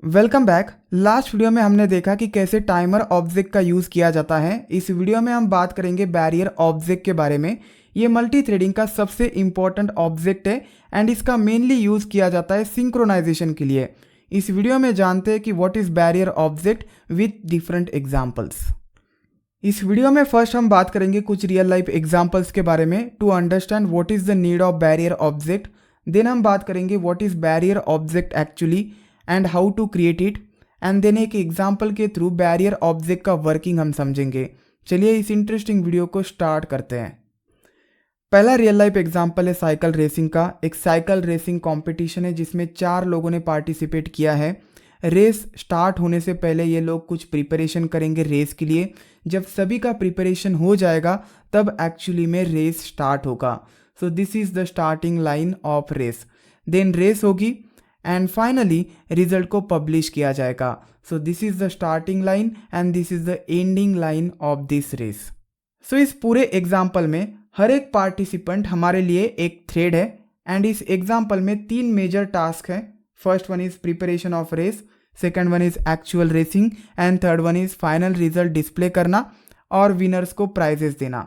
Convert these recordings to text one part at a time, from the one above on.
Welcome back. Last video में हमने देखा कि कैसे टाइमर ऑब्जेक्ट का यूज़ किया जाता है। इस वीडियो में हम बात करेंगे बैरियर ऑब्जेक्ट के बारे में। ये मल्टी थ्रेडिंग का सबसे इम्पॉर्टेंट ऑब्जेक्ट है एंड इसका मेनली यूज़ किया जाता है सिंक्रोनाइजेशन के लिए। इस वीडियो में जानते हैं कि what is barrier object with different examples. इस वीडियो में फर्स्ट हम बात करेंगे कुछ रियल लाइफ एग्जाम्पल्स के बारे में to understand what is the need of barrier object. Then हम बात करेंगे what is barrier object actually and how to create it, and then एक एग्जाम्पल के थ्रू बैरियर ऑब्जेक्ट का वर्किंग हम समझेंगे। चलिए इस इंटरेस्टिंग वीडियो को स्टार्ट करते हैं। पहला रियल लाइफ एग्जाम्पल है साइकिल रेसिंग का। एक साइकिल रेसिंग कंपटीशन है जिसमें 4 लोगों ने पार्टिसिपेट किया है। रेस स्टार्ट होने से पहले ये लोग कुछ प्रिपरेशन करेंगे रेस के लिए। जब सभी का प्रिपरेशन हो जाएगा तब एक्चुअली में रेस स्टार्ट होगा। So this is the starting line of race. Then race होगी एंड फाइनली रिजल्ट को पब्लिश किया जाएगा। So this is the starting line and this is the ending line of this race. So इस पूरे example में हर एक participant हमारे लिए एक थ्रेड है एंड इस एग्जाम्पल में 3 मेजर टास्क हैं। First one is preparation of race, second one is actual racing and third one is final result display करना और विनर्स को प्राइजेस देना।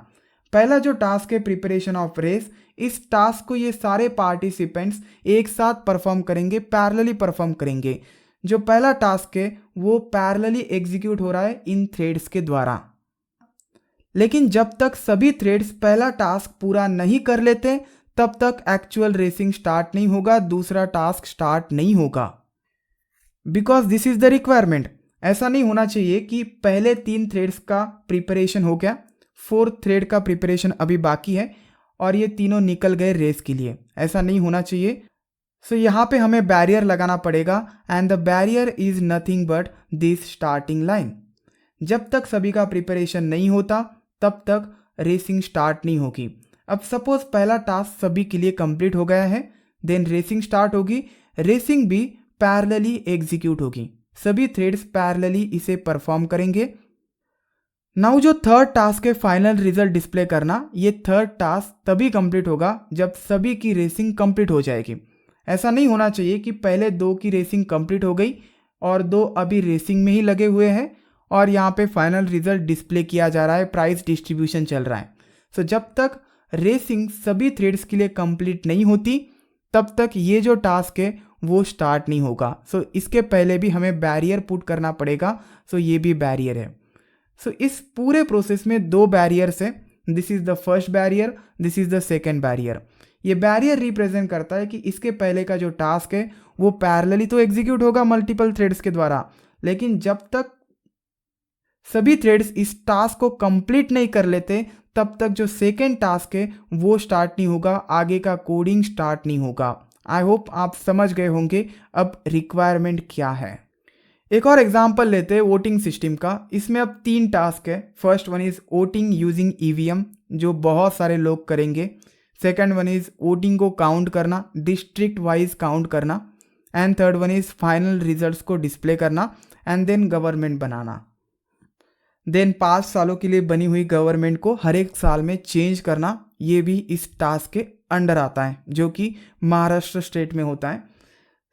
पहला जो टास्क है प्रिपरेशन ऑफ रेस, इस टास्क को ये सारे पार्टिसिपेंट्स एक साथ परफॉर्म करेंगे, पैरेलली परफॉर्म करेंगे। जो पहला टास्क है वो पैरेलली एग्जीक्यूट हो रहा है इन थ्रेड्स के द्वारा। लेकिन जब तक सभी थ्रेड्स पहला टास्क पूरा नहीं कर लेते तब तक एक्चुअल रेसिंग स्टार्ट नहीं होगा, दूसरा टास्क स्टार्ट नहीं होगा। Because this is the requirement. ऐसा नहीं होना चाहिए कि पहले 3 थ्रेड्स का प्रिपरेशन हो गया, 4th थ्रेड का प्रिपरेशन अभी बाकी है और ये तीनों निकल गए रेस के लिए। ऐसा नहीं होना चाहिए। सो यहाँ पे हमें बैरियर लगाना पड़ेगा and the barrier is nothing but this starting line. जब तक सभी का प्रिपरेशन नहीं होता तब तक रेसिंग स्टार्ट नहीं होगी। अब सपोज पहला टास्क सभी के लिए कंप्लीट हो गया है, देन रेसिंग स्टार्ट होगी। रेसिंग भी पैरेलली एग्जीक्यूट होगी, सभी थ्रेड्स पैरेलली इसे परफॉर्म करेंगे। नाउ जो थर्ड टास्क है फाइनल रिजल्ट डिस्प्ले करना, ये थर्ड टास्क तभी कंप्लीट होगा जब सभी की रेसिंग कंप्लीट हो जाएगी। ऐसा नहीं होना चाहिए कि पहले 2 की रेसिंग कंप्लीट हो गई और 2 अभी रेसिंग में ही लगे हुए हैं और यहाँ पे फाइनल रिजल्ट डिस्प्ले किया जा रहा है, प्राइस डिस्ट्रीब्यूशन चल रहा है। सो जब तक रेसिंग सभी थ्रेड्स के लिए कंप्लीट नहीं होती तब तक ये जो टास्क है वो स्टार्ट नहीं होगा। सो इसके पहले भी हमें बैरियर पुट करना पड़ेगा। सो ये भी बैरियर है। सो इस पूरे प्रोसेस में 2 बैरियर्स हैं। This is the first barrier, this is the second barrier. ये बैरियर रिप्रेजेंट करता है कि इसके पहले का जो टास्क है वो पैरेलली तो एग्जीक्यूट होगा मल्टीपल थ्रेड्स के द्वारा, लेकिन जब तक सभी थ्रेड्स इस टास्क को कंप्लीट नहीं कर लेते तब तक जो सेकेंड टास्क है वो स्टार्ट नहीं होगा, आगे का कोडिंग स्टार्ट नहीं होगा। आई होप आप समझ गए होंगे अब रिक्वायरमेंट क्या है। एक और एग्जांपल लेते हैं वोटिंग सिस्टम का। इसमें अब 3 टास्क है। First one is voting using EVM, जो बहुत सारे लोग करेंगे। सेकंड वन इज वोटिंग को काउंट करना, डिस्ट्रिक्ट वाइज काउंट करना, and third one is final results को डिस्प्ले करना एंड देन गवर्नमेंट बनाना। देन 5 सालों के लिए बनी हुई गवर्नमेंट को हर एक साल में चेंज करना, ये भी इस टास्क के अंडर आता है, जो कि महाराष्ट्र स्टेट में होता है।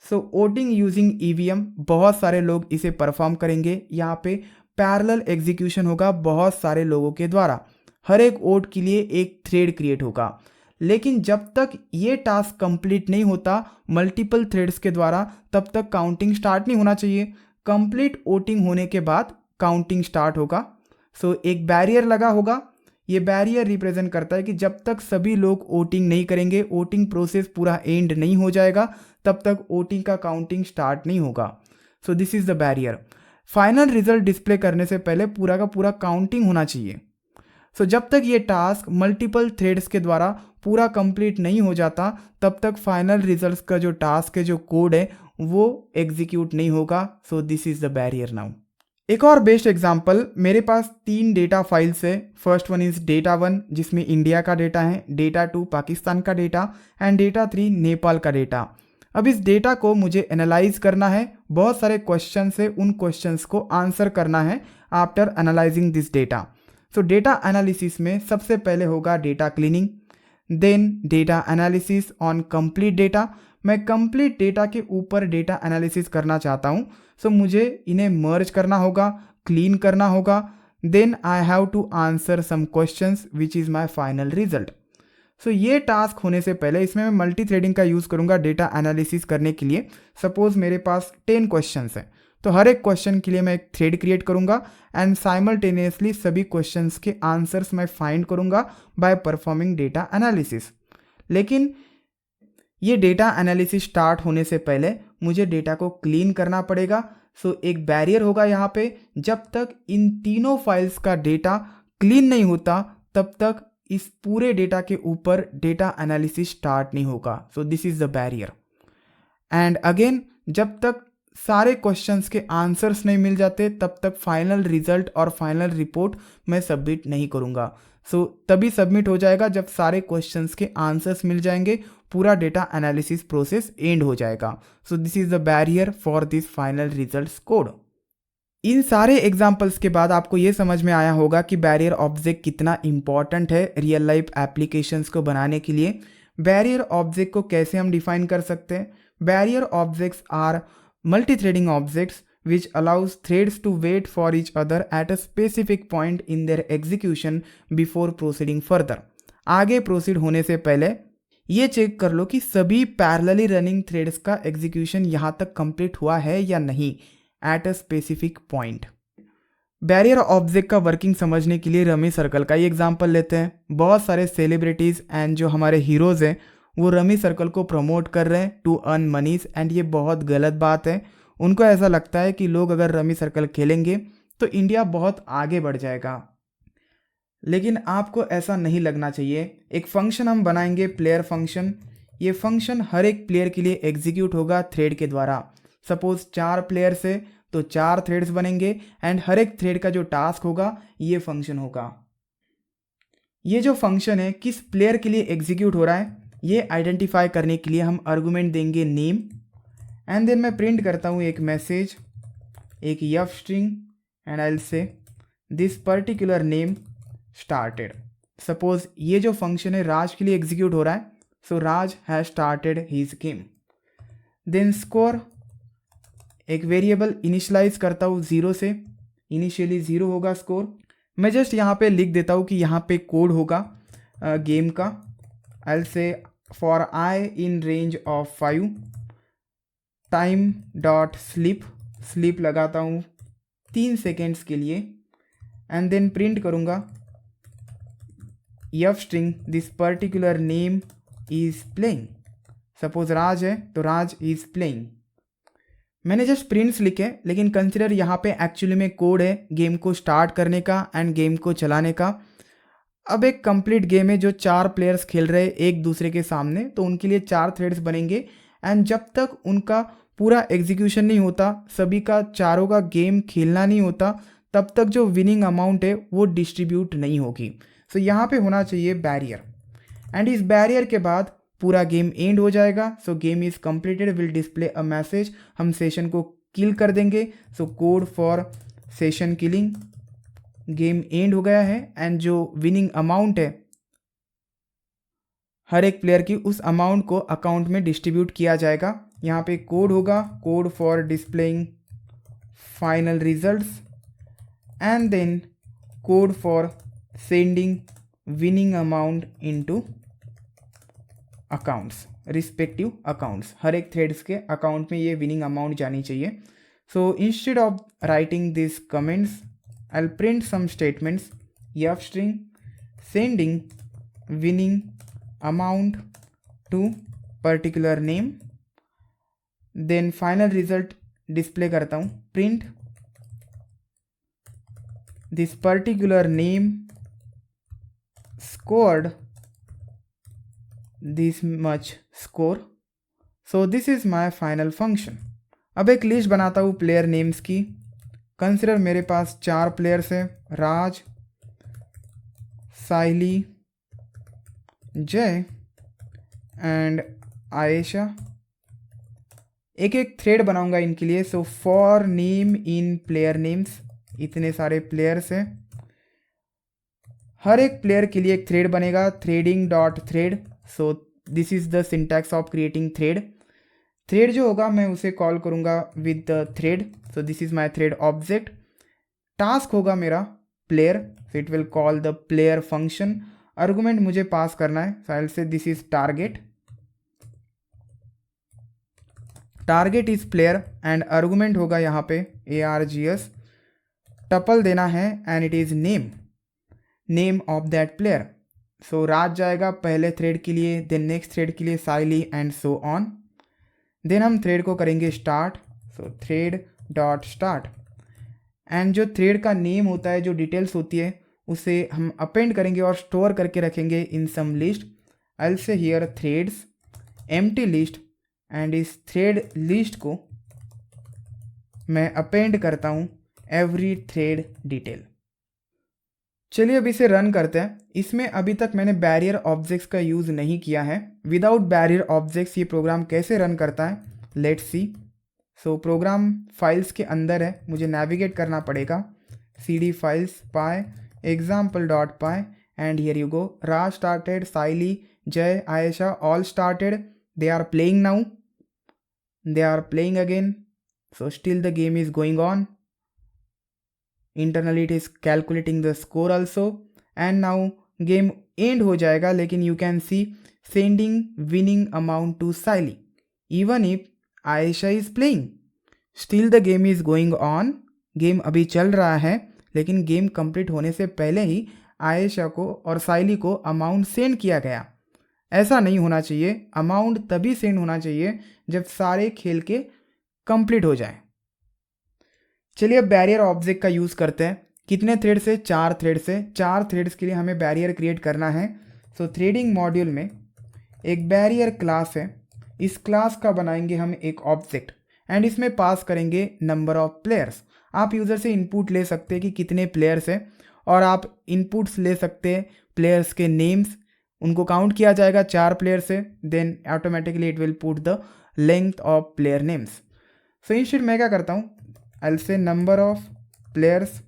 सो वोटिंग यूजिंग ईवीएम, बहुत सारे लोग इसे परफॉर्म करेंगे। यहाँ पे पैरेलल एग्जीक्यूशन होगा बहुत सारे लोगों के द्वारा, हर एक वोट के लिए एक थ्रेड क्रिएट होगा। लेकिन जब तक ये टास्क कंप्लीट नहीं होता मल्टीपल थ्रेड्स के द्वारा तब तक काउंटिंग स्टार्ट नहीं होना चाहिए। कंप्लीट वोटिंग होने के बाद काउंटिंग स्टार्ट होगा। सो एक बैरियर लगा होगा। ये बैरियर रिप्रेजेंट करता है कि जब तक सभी लोग वोटिंग नहीं करेंगे, वोटिंग प्रोसेस पूरा एंड नहीं हो जाएगा, तब तक वोटिंग का काउंटिंग स्टार्ट नहीं होगा। So this is the barrier. Final result display करने से पहले पूरा का पूरा काउंटिंग होना चाहिए। सो जब तक ये टास्क मल्टीपल थ्रेड्स के द्वारा पूरा कंप्लीट नहीं हो जाता तब तक फाइनल रिजल्ट्स का जो टास्क है, जो कोड है, वो एग्जीक्यूट नहीं होगा। So this is the barrier now. एक और बेस्ट एग्जांपल, मेरे पास 3 डेटा फाइल्स है। फर्स्ट वन इज़ डेटा 1 जिसमें इंडिया का डेटा है, डेटा 2 पाकिस्तान का डेटा एंड डेटा 3 नेपाल का डेटा। अब इस डेटा को मुझे एनालाइज करना है। बहुत सारे क्वेश्चन है, उन क्वेश्चंस को आंसर करना है after analysing this data. So data analysis में सबसे पहले होगा data cleaning, then data analysis on complete data. मैं कंप्लीट डेटा के ऊपर डेटा एनालिसिस करना चाहता हूँ। सो मुझे इन्हें मर्ज करना होगा, क्लीन करना होगा, then I have to answer some questions which is my final result. So ये टास्क होने से पहले इसमें मैं मल्टी थ्रेडिंग का यूज़ करूँगा डेटा एनालिसिस करने के लिए। सपोज मेरे पास 10 क्वेश्चंस हैं, तो हर एक क्वेश्चन के लिए मैं एक थ्रेड क्रिएट करूँगा एंड साइमल्टेनियसली सभी क्वेश्चंस के आंसर्स मैं फाइंड करूँगा बाय परफॉर्मिंग डेटा एनालिसिस। लेकिन ये डेटा एनालिसिस स्टार्ट होने से पहले मुझे डेटा को क्लीन करना पड़ेगा। सो एक बैरियर होगा यहाँ पे, जब तक इन तीनों फाइल्स का डेटा क्लीन नहीं होता तब तक इस पूरे डेटा के ऊपर डेटा एनालिसिस स्टार्ट नहीं होगा। So this is the barrier. And again, जब तक सारे क्वेश्चंस के आंसर्स नहीं मिल जाते तब तक फाइनल रिजल्ट और फाइनल रिपोर्ट मैं सबमिट नहीं करूँगा। सो तभी सबमिट हो जाएगा जब सारे क्वेश्चंस के आंसर्स मिल जाएंगे, पूरा डेटा एनालिसिस प्रोसेस एंड हो जाएगा। So this is the barrier for this final results code. इन सारे एग्जाम्पल्स के बाद आपको ये समझ में आया होगा कि बैरियर ऑब्जेक्ट कितना इंपॉर्टेंट है रियल लाइफ एप्लीकेशंस को बनाने के लिए। बैरियर ऑब्जेक्ट को कैसे हम डिफाइन कर सकते हैं? Barrier objects are multi threading objects which allows threads to wait for each other at a specific point in their execution before proceeding further। आगे प्रोसीड होने से पहले ये चेक कर लो कि सभी पैरेलली रनिंग थ्रेड्स का एग्जीक्यूशन यहाँ तक कंप्लीट हुआ है या नहीं at a specific point. Barrier object का वर्किंग समझने के लिए रमी सर्कल का ही एग्जांपल लेते हैं। बहुत सारे सेलिब्रिटीज़ एंड जो हमारे हीरोज़ हैं वो रमी सर्कल को प्रमोट कर रहे हैं टू अर्न मनीज, एंड ये बहुत गलत बात है। उनको ऐसा लगता है कि लोग अगर रमी सर्कल खेलेंगे तो इंडिया बहुत आगे बढ़ जाएगा, लेकिन आपको ऐसा नहीं लगना चाहिए। एक फंक्शन हम बनाएंगे, प्लेयर फंक्शन। ये फंक्शन हर एक प्लेयर के लिए एग्जीक्यूट होगा थ्रेड के द्वारा। सपोज 4 प्लेयर से तो 4 थ्रेड्स बनेंगे एंड हर एक थ्रेड का जो टास्क होगा ये फंक्शन होगा। ये जो फंक्शन है किस प्लेयर के लिए एग्जीक्यूट हो रहा है ये आइडेंटिफाई करने के लिए हम आर्गुमेंट देंगे नेम, एंड देन मैं प्रिंट करता हूँ एक मैसेज, एक F string, and I will say this particular name started. Suppose ये जो फंक्शन है राज के लिए एग्जीक्यूट हो रहा है, so Raj has started his game. Then score, एक वेरिएबल इनिशलाइज करता हूँ 0 से, इनिशियली 0 होगा स्कोर। मैं जस्ट यहाँ पे लिख देता हूँ कि यहाँ पे कोड होगा गेम का। I will say for I in range of 5 time dot sleep, sleep लगाता हूँ 3 सेकेंड्स के लिए, एंड देन प्रिंट करूँगा f string this particular name is playing. Suppose Raj है तो राज इज़ प्लेइंग। मैंने जस्ट प्रिंट्स लिखे, लेकिन कंसिडर यहाँ पे एक्चुअली में कोड है गेम को स्टार्ट करने का एंड गेम को चलाने का। अब एक कंप्लीट गेम है जो 4 प्लेयर्स खेल रहे हैं एक दूसरे के सामने, तो उनके लिए 4 थ्रेड्स बनेंगे एंड जब तक उनका पूरा एग्जीक्यूशन नहीं होता, सभी का चारों का गेम खेलना नहीं होता, तब तक जो विनिंग अमाउंट है वो डिस्ट्रीब्यूट नहीं होगी। सो यहाँ पे होना चाहिए बैरियर, एंड इस बैरियर के बाद पूरा गेम एंड हो जाएगा। सो game is completed will display a message. हम सेशन को किल कर देंगे। So code for session killing, game and हो गया है एंड जो विनिंग अमाउंट है हर एक प्लेयर की उस अमाउंट को अकाउंट में डिस्ट्रीब्यूट किया जाएगा। यहाँ पे कोड होगा, code for displaying final results, and then code for sending winning amount into accounts, respective accounts. हर एक थ्रेड्स के अकाउंट में ये विनिंग अमाउंट जानी चाहिए। So instead of writing this comments I will print some statements, if string sending winning amount to particular name, then final result display करता हूँ, print this particular name scored this much score. So this is my final function. अब एक list बनाता हूँ player names की। Consider मेरे पास 4 players हैं, राज, साइली, जय एंड आयशा। एक एक थ्रेड बनाऊंगा इनके लिए। So for name in player names, इतने सारे प्लेयर्स हैं, हर एक प्लेयर के लिए एक थ्रेड बनेगा, threading dot thread. So this is the syntax of creating thread. Thread जो होगा मैं उसे कॉल करूँगा with the thread, so this is my thread object. Task होगा मेरा player, so it will call the player function. Argument मुझे pass करना है, so I will say this is target, target is player and argument होगा यहाँ पे args, tuple देना है and it is name, name of that player. So Raj जाएगा पहले थ्रेड के लिए, देन नेक्स्ट थ्रेड के लिए साइली एंड सो ऑन। देन हम थ्रेड को करेंगे start, so thread dot start and जो थ्रेड का नेम होता है, जो डिटेल्स होती है, उसे हम अपेंड करेंगे और स्टोर करके रखेंगे in some list. I will say here threads empty list and इस थ्रेड लिस्ट को मैं अपेंड करता हूँ एवरी थ्रेड डिटेल। चलिए अब इसे रन करते हैं। इसमें अभी तक मैंने बैरियर ऑब्जेक्ट्स का यूज़ नहीं किया है। विदाउट बैरियर ऑब्जेक्ट्स ये प्रोग्राम कैसे रन करता है, let's see. So program files के अंदर है, मुझे नेविगेट करना पड़ेगा, cd files py example.py and here you go. Raj started, Saili, Jay, Ayesha all started. They are playing now. They are playing again. So still the game is going on. Internally it is calculating the score also and now game end हो जाएगा, लेकिन you can see sending winning amount to Saili. Even if Ayesha is playing, still the game is going on. Game अभी चल रहा है, लेकिन game complete होने से पहले ही आयशा को और साइली को अमाउंट सेंड किया गया। ऐसा नहीं होना चाहिए, अमाउंट तभी सेंड होना चाहिए जब सारे खेल के कंप्लीट हो जाए। चलिए अब बैरियर ऑब्जेक्ट का यूज़ करते हैं। कितने थ्रेड से? 4 थ्रेड से। 4 थ्रेड्स के लिए हमें बैरियर क्रिएट करना है। सो थ्रेडिंग मॉड्यूल में एक बैरियर क्लास है, इस क्लास का बनाएंगे हम एक ऑब्जेक्ट एंड इसमें पास करेंगे नंबर ऑफ प्लेयर्स। आप यूज़र से इनपुट ले सकते हैं कि कितने प्लेयर्स हैं और आप इनपुट्स ले सकते हैं प्लेयर्स के नेम्स, उनको काउंट किया जाएगा 4 प्लेयर से, then automatically it will put the length of player names. So instead मैं क्या करता हूँ, I will say number of players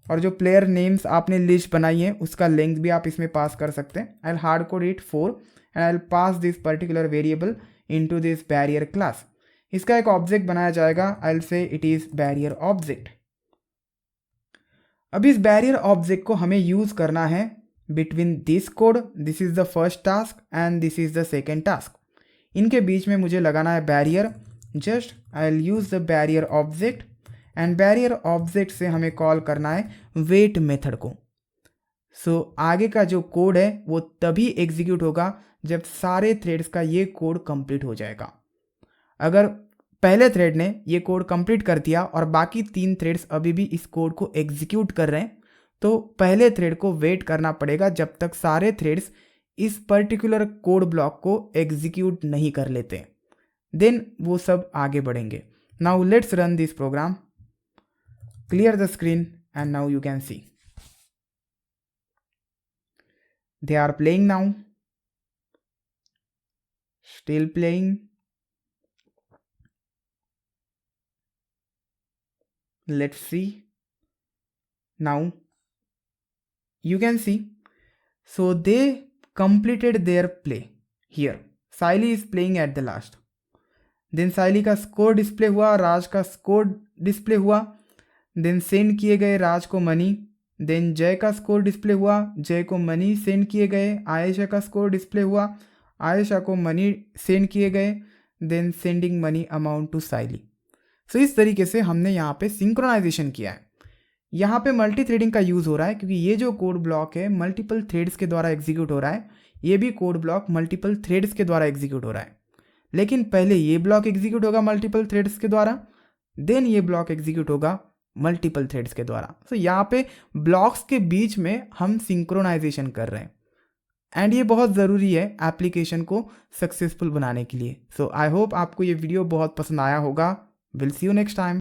और जो प्लेयर नेम्स आपने लिस्ट बनाई है उसका लेंथ भी आप इसमें पास कर सकते हैं। I will hard code it 4 and I will pass this particular variable into this barrier class. इसका एक ऑब्जेक्ट बनाया जाएगा, आई विल से इट इज़ बैरियर ऑब्जेक्ट। अब इस बैरियर ऑब्जेक्ट को हमें यूज़ करना है between this code, this is the first task and this is the second task. इनके बीच में मुझे लगाना है barrier. Just I will use the barrier object and barrier object से हमें कॉल करना है वेट मेथड को। सो आगे का जो कोड है वो तभी एग्जीक्यूट होगा जब सारे थ्रेड्स का ये कोड कंप्लीट हो जाएगा। अगर पहले थ्रेड ने ये कोड कंप्लीट कर दिया और बाकी 3 थ्रेड्स अभी भी इस कोड को एग्जीक्यूट कर रहे हैं, तो पहले थ्रेड को वेट करना पड़ेगा जब तक सारे थ्रेड्स इस पर्टिकुलर कोड ब्लॉक को एग्जीक्यूट नहीं कर लेते, देन वो सब आगे बढ़ेंगे। Now let's run this program, clear the screen and now you can see they are playing now, still playing. Let's see. Now you can see, so they completed their play here. Saili is playing at the last. Then Saili का score display हुआ, राज का score display हुआ, then send किए गए राज को money. Then जय का score display हुआ, जय को मनी सेंड किए गए। आयशा का स्कोर डिस्प्ले हुआ, आयशा को मनी सेंड किए गए। Then sending money amount to Saili. So इस तरीके से हमने यहाँ पे सिंक्रोनाइजेशन किया है। यहाँ पे मल्टी थ्रेडिंग का यूज़ हो रहा है क्योंकि ये जो कोड ब्लॉक है मल्टीपल थ्रेड्स के द्वारा एग्जीक्यूट हो रहा है, ये भी कोड ब्लॉक मल्टीपल थ्रेड्स के द्वारा एग्जीक्यूट हो रहा है। लेकिन पहले ये ब्लॉक एग्जीक्यूट होगा मल्टीपल थ्रेड्स के द्वारा, देन ये ब्लॉक एग्जीक्यूट होगा मल्टीपल थ्रेड्स के द्वारा। सो यहाँ पे ब्लॉक्स के बीच में हम सिंक्रोनाइजेशन कर रहे हैं एंड ये बहुत ज़रूरी है एप्लीकेशन को सक्सेसफुल बनाने के लिए। सो आई होप आपको ये वीडियो बहुत पसंद आया होगा। We'll see you next time.